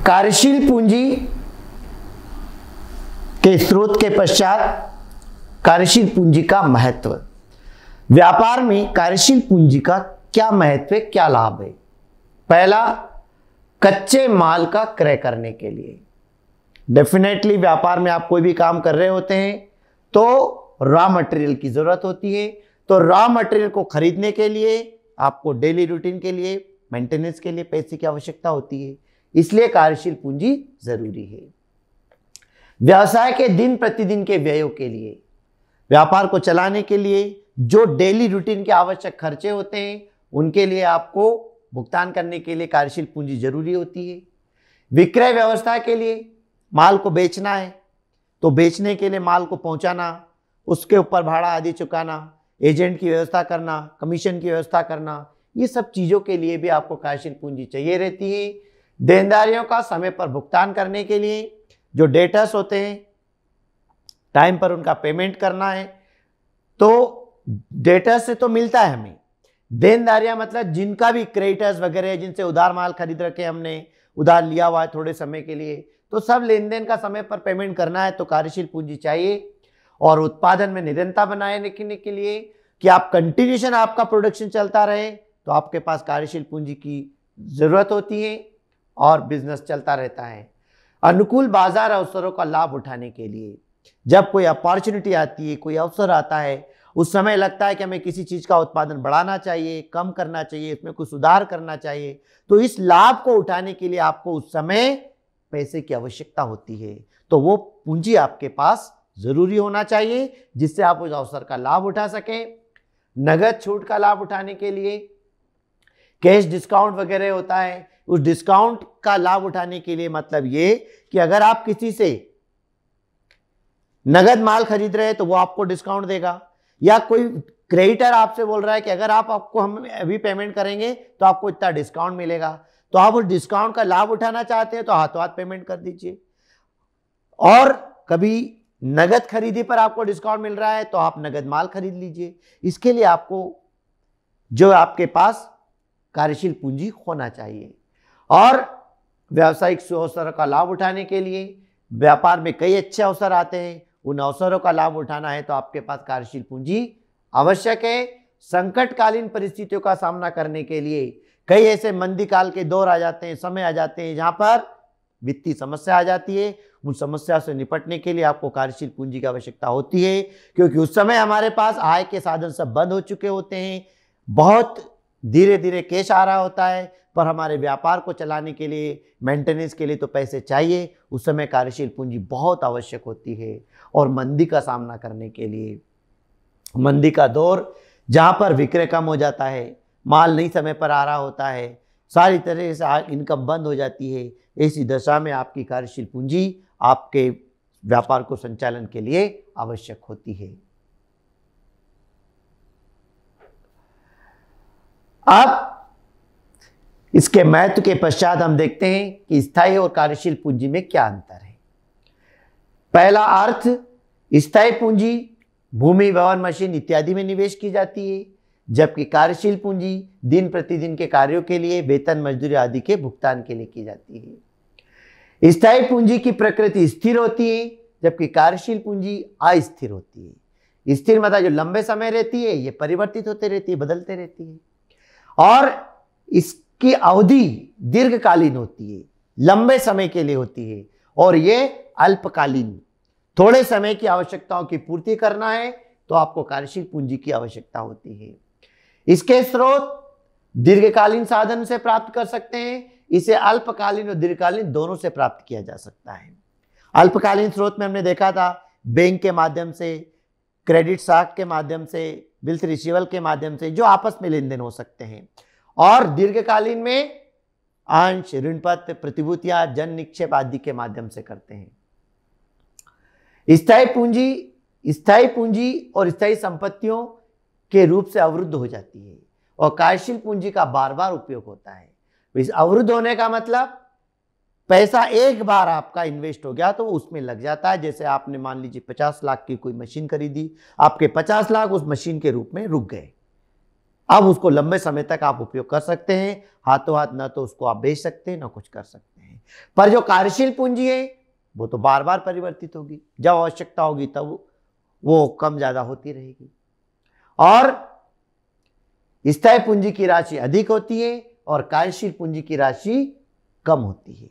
कार्यशील पूंजी के स्रोत के पश्चात कार्यशील पूंजी का महत्व। व्यापार में कार्यशील पूंजी का क्या महत्व है, क्या लाभ है? पहला, कच्चे माल का क्रय करने के लिए। डेफिनेटली व्यापार में आप कोई भी काम कर रहे होते हैं तो रॉ मटेरियल की जरूरत होती है। तो रॉ मटेरियल को खरीदने के लिए आपको डेली रूटीन के लिए, मेंटेनेंस के लिए पैसे की आवश्यकता होती है, इसलिए कार्यशील पूंजी जरूरी है। व्यवसाय के दिन प्रतिदिन के व्ययों के लिए, व्यापार को चलाने के लिए जो डेली रूटीन के आवश्यक खर्चे होते हैं उनके लिए आपको भुगतान करने के लिए कार्यशील पूंजी जरूरी होती है। विक्रय व्यवस्था के लिए, माल को बेचना है तो बेचने के लिए माल को पहुंचाना, उसके ऊपर भाड़ा आदि चुकाना, एजेंट की व्यवस्था करना, कमीशन की व्यवस्था करना, ये सब चीज़ों के लिए भी आपको कार्यशील पूंजी चाहिए रहती है। देनदारियों का समय पर भुगतान करने के लिए, जो डेटर्स होते हैं टाइम पर उनका पेमेंट करना है, तो डेटर्स से तो मिलता है हमें, देनदारियां मतलब जिनका भी क्रेडिटर्स वगैरह जिनसे उधार माल खरीद रखे, हमने उधार लिया हुआ है थोड़े समय के लिए, तो सब लेन देन का समय पर पेमेंट करना है तो कार्यशील पूंजी चाहिए। और उत्पादन में निरंतरता बनाए रखने के लिए कि आप कंटिन्यूशन आपका प्रोडक्शन चलता रहे तो आपके पास कार्यशील पूंजी की जरूरत होती है और बिजनेस चलता रहता है। अनुकूल बाजार अवसरों का लाभ उठाने के लिए, जब कोई अपॉर्चुनिटी आती है, कोई अवसर आता है, उस समय लगता है कि हमें किसी चीज़ का उत्पादन बढ़ाना चाहिए, कम करना चाहिए, इसमें कुछ सुधार करना चाहिए, तो इस लाभ को उठाने के लिए आपको उस समय पैसे की आवश्यकता होती है। तो वो पूंजी आपके पास जरूरी होना चाहिए जिससे आप उस अवसर का लाभ उठा सकें। नगद छूट का लाभ उठाने के लिए कैश डिस्काउंट वगैरह होता है, उस डिस्काउंट का लाभ उठाने के लिए मतलब ये कि अगर आप किसी से नगद माल खरीद रहे हैं तो वो आपको डिस्काउंट देगा, या कोई क्रेडिटर आपसे बोल रहा है कि अगर आपको हम अभी पेमेंट करेंगे तो आपको इतना डिस्काउंट मिलेगा, तो आप उस डिस्काउंट का लाभ उठाना चाहते हैं तो हाथों हाथ पेमेंट कर दीजिए। और कभी नगद खरीदी पर आपको डिस्काउंट मिल रहा है तो आप नगद माल खरीद लीजिए। इसके लिए आपको जो आपके पास कार्यशील पूंजी होना चाहिए। और व्यावसायिक अवसरों का लाभ उठाने के लिए व्यापार में कई अच्छे अवसर आते हैं, उन अवसरों का लाभ उठाना है तो आपके पास कार्यशील पूंजी आवश्यक है। संकटकालीन परिस्थितियों का सामना करने के लिए कई ऐसे मंदी काल के दौर आ जाते हैं, समय आ जाते हैं जहां पर वित्तीय समस्या आ जाती है, उन समस्या से निपटने के लिए आपको कार्यशील पूंजी की आवश्यकता होती है, क्योंकि उस समय हमारे पास आय के साधन सब बंद हो चुके होते हैं, बहुत धीरे धीरे कैश आ रहा होता है, पर हमारे व्यापार को चलाने के लिए, मेंटेनेंस के लिए तो पैसे चाहिए। उस समय कार्यशील पूंजी बहुत आवश्यक होती है। और मंदी का सामना करने के लिए, मंदी का दौर जहाँ पर विक्रय कम हो जाता है, माल नहीं समय पर आ रहा होता है, सारी तरह से इनकम बंद हो जाती है, ऐसी दशा में आपकी कार्यशील पूंजी आपके व्यापार को संचालन के लिए आवश्यक होती है। अब इसके महत्व के पश्चात हम देखते हैं कि स्थायी और कार्यशील पूंजी में क्या अंतर है। पहला अर्थ, स्थायी पूंजी भूमि, भवन, मशीन इत्यादि में निवेश की जाती है, जबकि कार्यशील पूंजी दिन प्रतिदिन के कार्यों के लिए, वेतन, मजदूरी आदि के भुगतान के लिए की जाती है। स्थायी पूंजी की प्रकृति स्थिर होती है, जबकि कार्यशील पूंजी अस्थिर होती है। स्थिर मतलब जो लंबे समय रहती है, ये परिवर्तित होते रहती है, बदलते रहती है, और इसकी अवधि दीर्घकालीन होती है, लंबे समय के लिए होती है, और ये अल्पकालीन, थोड़े समय की आवश्यकताओं की पूर्ति करना है तो आपको कार्यशील पूंजी की आवश्यकता होती है। इसके स्रोत दीर्घकालीन साधन से प्राप्त कर सकते हैं, इसे अल्पकालीन और दीर्घकालीन दोनों से प्राप्त किया जा सकता है। अल्पकालीन स्रोत में हमने देखा था बैंक के माध्यम से, क्रेडिट साख के माध्यम से, बिल्स रिसीवल के माध्यम से, जो आपस में लेन देन हो सकते हैं। और दीर्घकालीन में अंश, ऋण पत्र, प्रतिभूतियां, जन निक्षेप आदि के माध्यम से करते हैं। स्थायी पूंजी और स्थायी संपत्तियों के रूप से अवरुद्ध हो जाती है और कार्यशील पूंजी का बार बार उपयोग होता है। इस अवरुद्ध होने का मतलब पैसा एक बार आपका इन्वेस्ट हो गया तो वो उसमें लग जाता है। जैसे आपने मान लीजिए 50 लाख की कोई मशीन खरीदी, आपके 50 लाख उस मशीन के रूप में रुक गए। अब उसको लंबे समय तक आप उपयोग कर सकते हैं, हाथों हाथ, ना तो उसको आप बेच सकते हैं ना कुछ कर सकते हैं। पर जो कार्यशील पूंजी है वो तो बार बार परिवर्तित होगी, जब आवश्यकता होगी तब वो कम ज्यादा होती रहेगी। और स्थायी पूंजी की राशि अधिक होती है और कार्यशील पूंजी की राशि कम होती है।